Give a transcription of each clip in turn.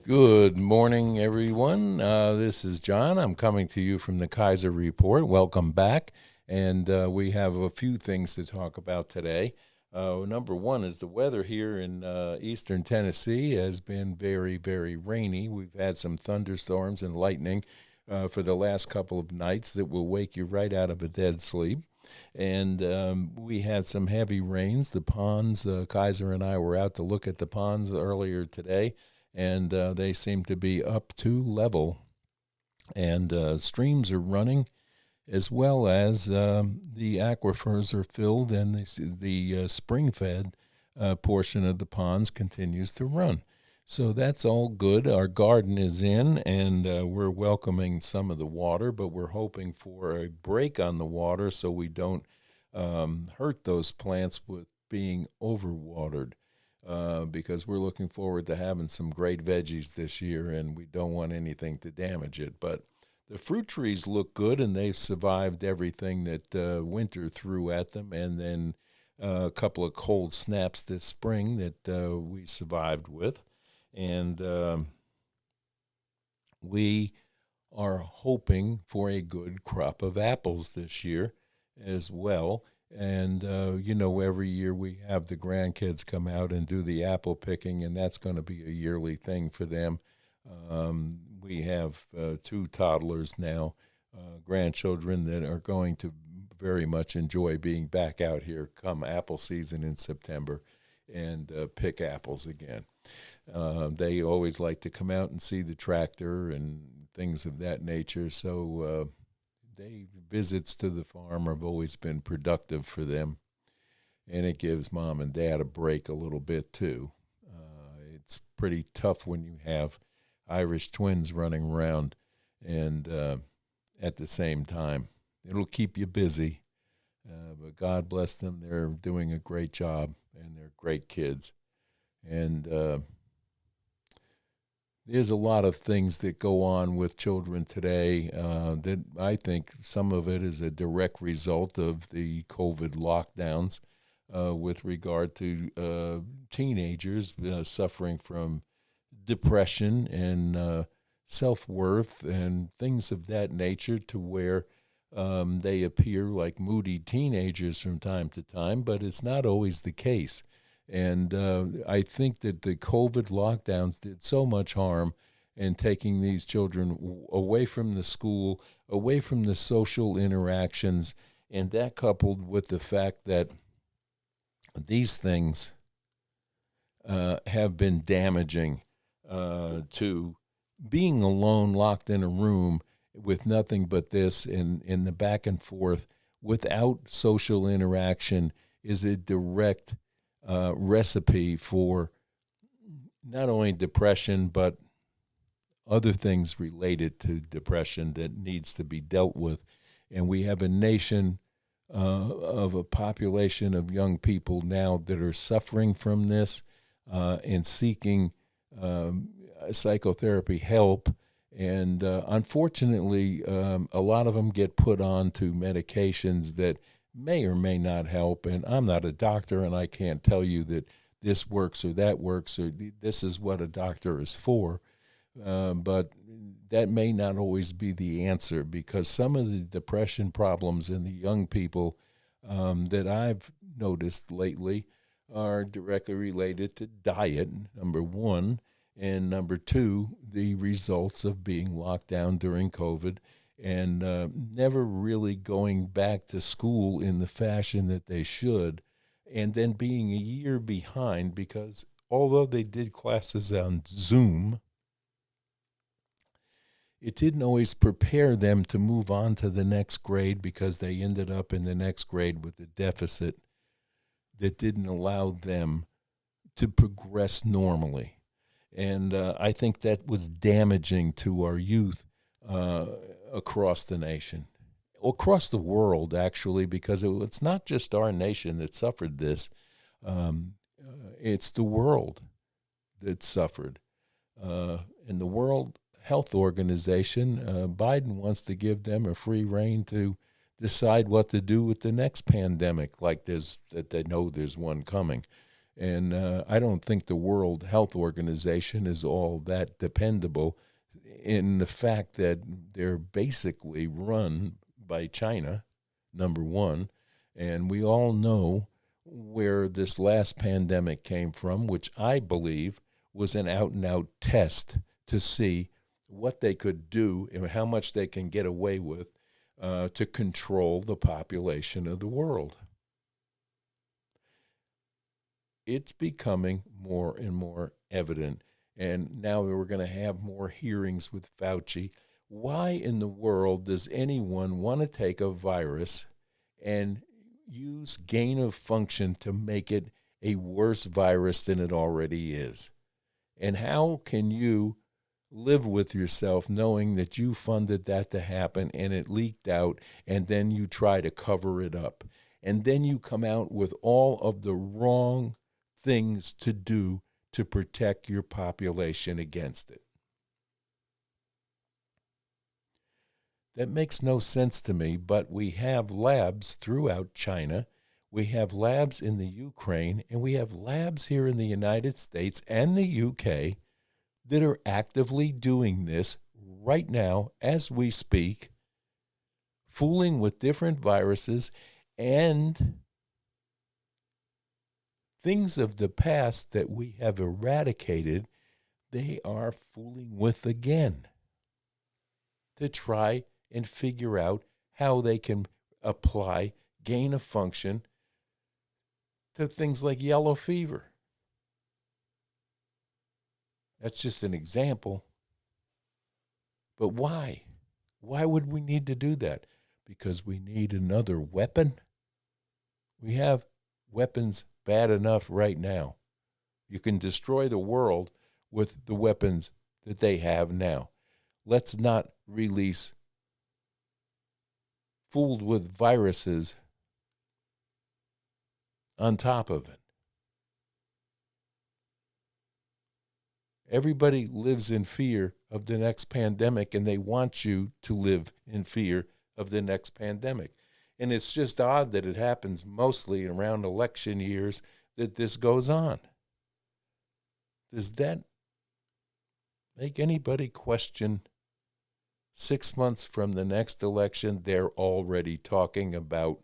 Good morning, everyone. This is John. I'm coming to you from the Kaiser Report. Welcome back. And we have a few things to talk about today. Number one is the weather here in eastern Tennessee has been very, very rainy. We've had some thunderstorms and lightning for the last couple of nights that will wake you right out of a dead sleep. And we had some heavy rains. The ponds, Kaiser and I were out to look at the ponds earlier today, and they seem to be up to level. And streams are running, as well as the aquifers are filled, and the spring-fed portion of the ponds continues to run. So that's all good. Our garden is in, and we're welcoming some of the water, but we're hoping for a break on the water so we don't hurt those plants with being overwatered. Because we're looking forward to having some great veggies this year, and we don't want anything to damage it. But the fruit trees look good, and they've survived everything that winter threw at them, and then a couple of cold snaps this spring that we survived with. And we are hoping for a good crop of apples this year as well. And, every year we have the grandkids come out and do the apple picking, and that's going to be a yearly thing for them. We have two toddlers now, grandchildren that are going to very much enjoy being back out here come apple season in September and pick apples again. They always like to come out and see the tractor and things of that nature, so visits to the farm have always been productive for them, and it gives mom and dad a break a little bit too. It's pretty tough when you have Irish twins running around and at the same time. It'll keep you busy, but God bless them. They're doing a great job, and they're great kids. And there's a lot of things that go on with children today that I think some of it is a direct result of the COVID lockdowns with regard to teenagers suffering from depression and self-worth and things of that nature, to where they appear like moody teenagers from time to time, but it's not always the case. And I think that the COVID lockdowns did so much harm in taking these children away from the school, away from the social interactions, and that coupled with the fact that these things have been damaging to being alone, locked in a room with nothing but this, in the back and forth without social interaction is a direct recipe for not only depression, but other things related to depression that needs to be dealt with. And we have a nation of a population of young people now that are suffering from this and seeking psychotherapy help. And unfortunately, a lot of them get put on to medications that may or may not help. And I'm not a doctor, and I can't tell you that this works or that works or this is what a doctor is for. But that may not always be the answer, because some of the depression problems in the young people that I've noticed lately are directly related to diet, number one, and number two, the results of being locked down during COVID and never really going back to school in the fashion that they should, and then being a year behind, because although they did classes on Zoom, it didn't always prepare them to move on to the next grade, because they ended up in the next grade with a deficit that didn't allow them to progress normally. And I think that was damaging to our youth across the nation, across the world, actually, because it's not just our nation that suffered this. It's the world that suffered. And the World Health Organization, Biden wants to give them a free rein to decide what to do with the next pandemic, like that they know there's one coming. And I don't think the World Health Organization is all that dependable in the fact that they're basically run by China, number one. And we all know where this last pandemic came from, which I believe was an out-and-out test to see what they could do and how much they can get away with to control the population of the world. It's becoming more and more evident, and now we're going to have more hearings with Fauci. Why in the world does anyone want to take a virus and use gain of function to make it a worse virus than it already is? And how can you live with yourself knowing that you funded that to happen and it leaked out, and then you try to cover it up? And then you come out with all of the wrong things to do to protect your population against it. That makes no sense to me, but we have labs throughout China, we have labs in the Ukraine, and we have labs here in the United States and the UK that are actively doing this right now as we speak, fooling with different viruses and things of the past that we have eradicated. They are fooling with again to try and figure out how they can apply gain of function to things like yellow fever. That's just an example. But why? Why would we need to do that? Because we need another weapon? We have weapons bad enough right now. You can destroy the world with the weapons that they have now. Let's not release fooled with viruses on top of it. Everybody lives in fear of the next pandemic, and they want you to live in fear of the next pandemic. And it's just odd that it happens mostly around election years that this goes on. Does that make anybody question 6 months from the next election, they're already talking about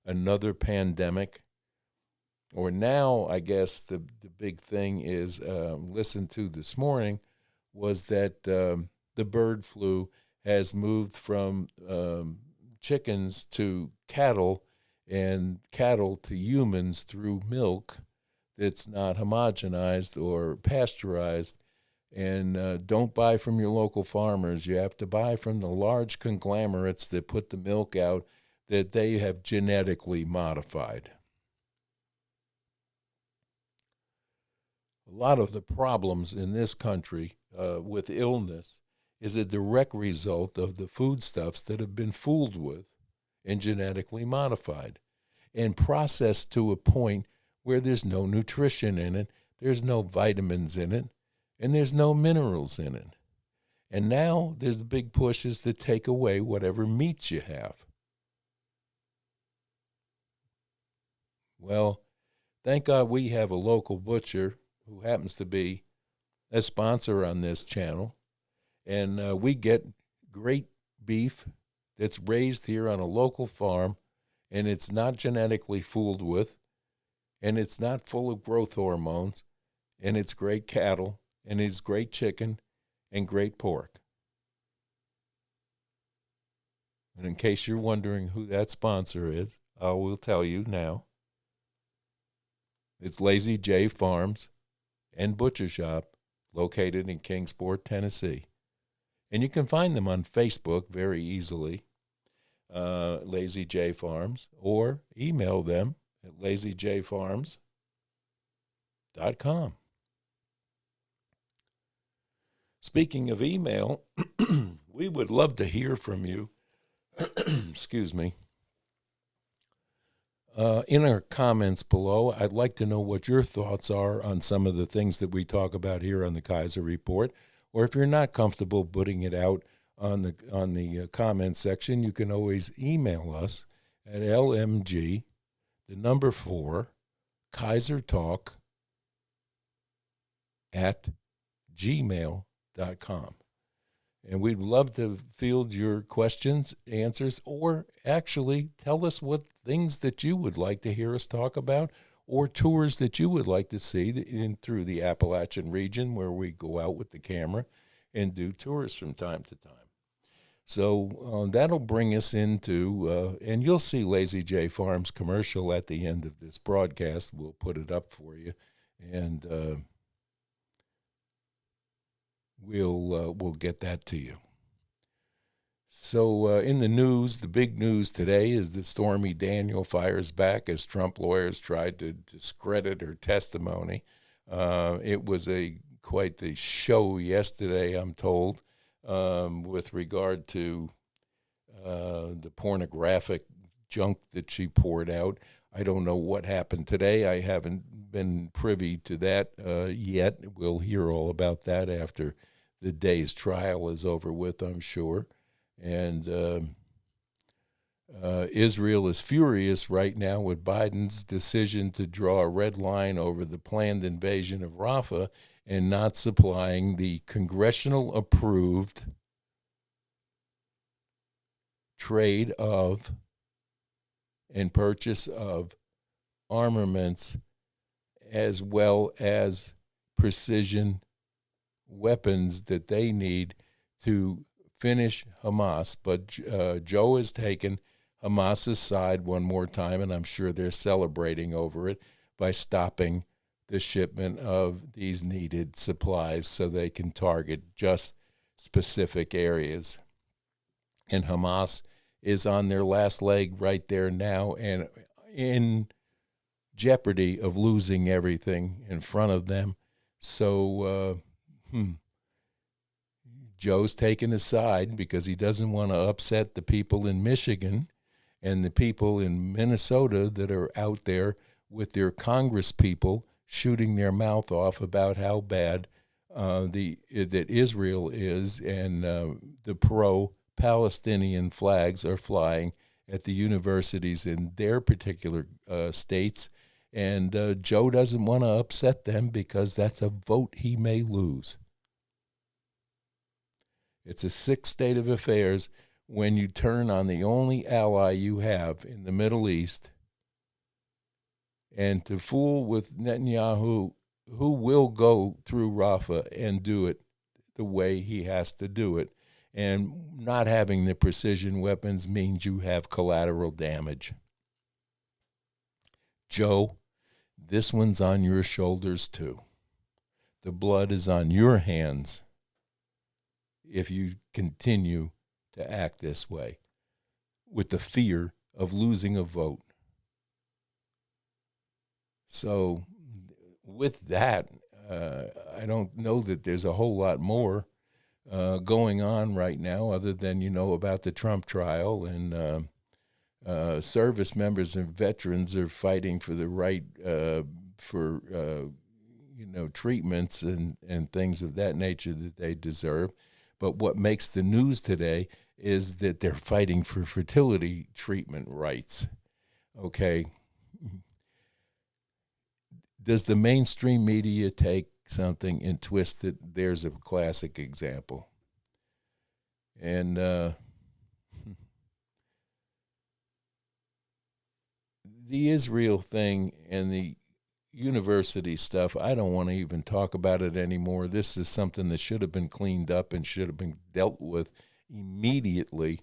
another pandemic? Or now, I guess the big thing is, listened to this morning, was that the bird flu has moved from chickens to cattle and cattle to humans through milk that's not homogenized or pasteurized. And don't buy from your local farmers. You have to buy from the large conglomerates that put the milk out that they have genetically modified. A lot of the problems in this country with illness is a direct result of the foodstuffs that have been fooled with and genetically modified and processed to a point where there's no nutrition in it, there's no vitamins in it, and there's no minerals in it. And now there's the big pushes to take away whatever meats you have. Well, thank God we have a local butcher who happens to be a sponsor on this channel. And we get great beef that's raised here on a local farm, and it's not genetically fooled with, and it's not full of growth hormones, and it's great cattle, and it's great chicken, and great pork. And in case you're wondering who that sponsor is, I will tell you now. It's Lazy J Farms and Butcher Shop, located in Kingsport, Tennessee. And you can find them on Facebook very easily, Lazy J Farms, or email them at lazyjfarms.com. Speaking of email, we would love to hear from you. Excuse me. In our comments below, I'd like to know what your thoughts are on some of the things that we talk about here on the Kaiser Report. Or if you're not comfortable putting it out on the comment section, you can always email us at LMG, the number 4, KaiserTalk at gmail.com. And we'd love to field your questions, answers, or actually tell us what things that you would like to hear us talk about or tours that you would like to see through the Appalachian region, where we go out with the camera and do tours from time to time. So that'll bring us into, and you'll see Lazy J Farms commercial at the end of this broadcast. We'll put it up for you, and we'll get that to you. So in the news, the big news today is that Stormy Daniels fires back as Trump lawyers tried to discredit her testimony. It was quite the show yesterday, I'm told, with regard to the pornographic junk that she poured out. I don't know what happened today. I haven't been privy to that yet. We'll hear all about that after the day's trial is over with, I'm sure. And Israel is furious right now with Biden's decision to draw a red line over the planned invasion of Rafah and not supplying the congressional-approved trade of and purchase of armaments as well as precision weapons that they need to finish Hamas. But Joe has taken Hamas's side one more time, and I'm sure they're celebrating over it by stopping the shipment of these needed supplies so they can target just specific areas. And Hamas is on their last leg right there now and in jeopardy of losing everything in front of them. So Joe's taken a side because he doesn't want to upset the people in Michigan and the people in Minnesota that are out there with their Congress people shooting their mouth off about how bad that Israel is, and the pro-Palestinian flags are flying at the universities in their particular states. And Joe doesn't want to upset them because that's a vote he may lose. It's a sick state of affairs when you turn on the only ally you have in the Middle East, and to fool with Netanyahu, who will go through Rafah and do it the way he has to do it. And not having the precision weapons means you have collateral damage. Joe, this one's on your shoulders too. The blood is on your hands if you continue to act this way with the fear of losing a vote. So with that, I don't know that there's a whole lot more going on right now other than, about the Trump trial, and service members and veterans are fighting for the right for treatments and things of that nature that they deserve. But what makes the news today is that they're fighting for fertility treatment rights. Okay. Does the mainstream media take something and twist it? There's a classic example. And the Isreal thing and the university stuff, I don't want to even talk about it anymore. This is something that should have been cleaned up and should have been dealt with immediately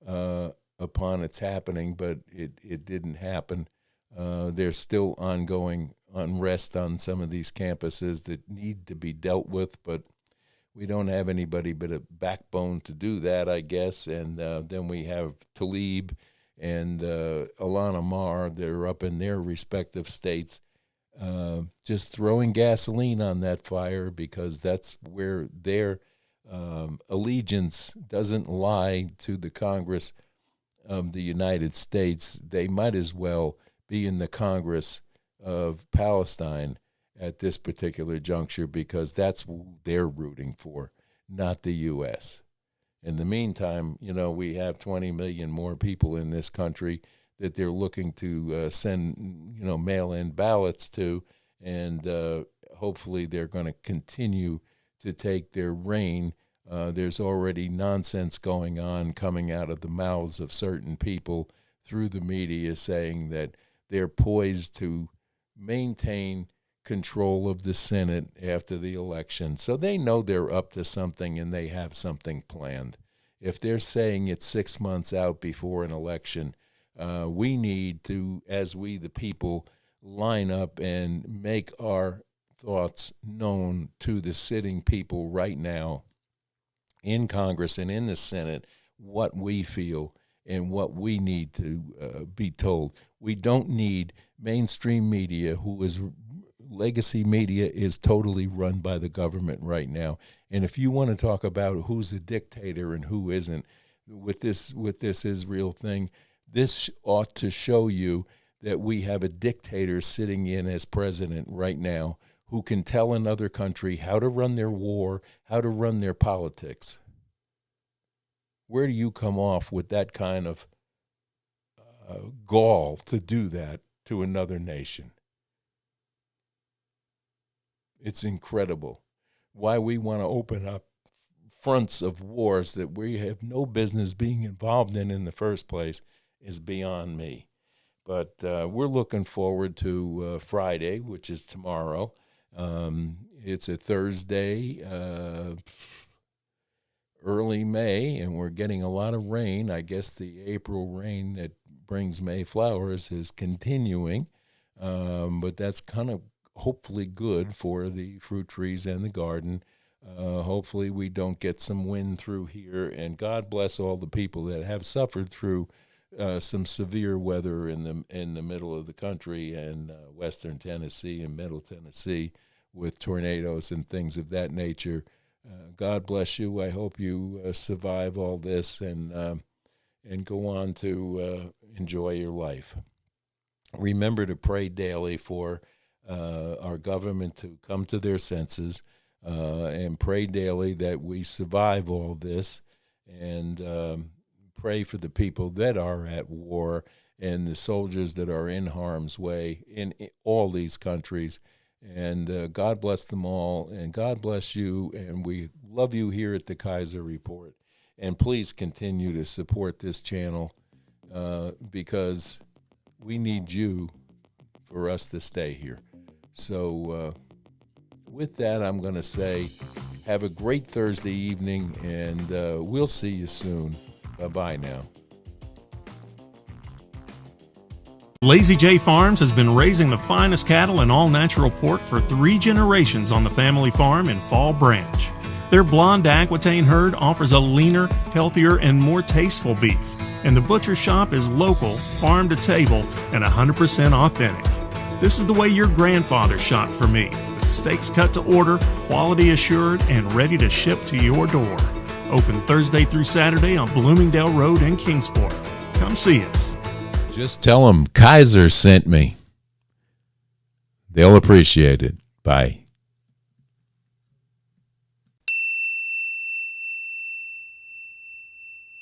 upon its happening, but it didn't happen. There's still ongoing unrest on some of these campuses that need to be dealt with, but we don't have anybody but a backbone to do that, I guess. And then we have Talib and Ilhan Omar. They're up in their respective states just throwing gasoline on that fire because that's where their allegiance doesn't lie to the Congress of the United States. They might as well be in the Congress of Palestine at this particular juncture because that's who they're rooting for, not the U.S. In the meantime, we have 20 million more people in this country that they're looking to send, mail-in ballots to, and hopefully they're going to continue to take their reign. There's already nonsense going on coming out of the mouths of certain people through the media saying that they're poised to maintain control of the Senate after the election. So they know they're up to something and they have something planned. If they're saying it's 6 months out before an election, we need to, as we the people, line up and make our thoughts known to the sitting people right now in Congress and in the Senate, what we feel and what we need to be told. We don't need mainstream media, who is legacy media, is totally run by the government right now. And if you want to talk about who's a dictator and who isn't, with this Isreal thing, this ought to show you that we have a dictator sitting in as president right now who can tell another country how to run their war, how to run their politics. Where do you come off with that kind of gall to do that to another nation? It's incredible. Why we want to open up fronts of wars that we have no business being involved in the first place is beyond me. But we're looking forward to Friday, which is tomorrow. It's a Thursday, early May, and we're getting a lot of rain. I guess the April rain that brings May flowers is continuing, but that's kind of hopefully good for the fruit trees and the garden. Hopefully we don't get some wind through here, and God bless all the people that have suffered through some severe weather in the middle of the country and western Tennessee and middle Tennessee with tornadoes and things of that nature. God bless you. I hope you survive all this and go on to enjoy your life. Remember to pray daily for our government to come to their senses, and pray daily that we survive all this, and pray for the people that are at war and the soldiers that are in harm's way in all these countries. And God bless them all, and God bless you, and we love you here at the Kaiser Report. And please continue to support this channel because we need you for us to stay here. So with that, I'm going to say have a great Thursday evening, and we'll see you soon. Bye-bye now. Lazy J Farms has been raising the finest cattle and all-natural pork for 3 generations on the family farm in Fall Branch. Their blonde Aquitaine herd offers a leaner, healthier, and more tasteful beef. And the butcher shop is local, farm to table, and 100% authentic. This is the way your grandfather shot for me, with steaks cut to order, quality assured, and ready to ship to your door. Open Thursday through Saturday on Bloomingdale Road in Kingsport. Come see us. Just tell them Kaiser sent me. They'll appreciate it. Bye.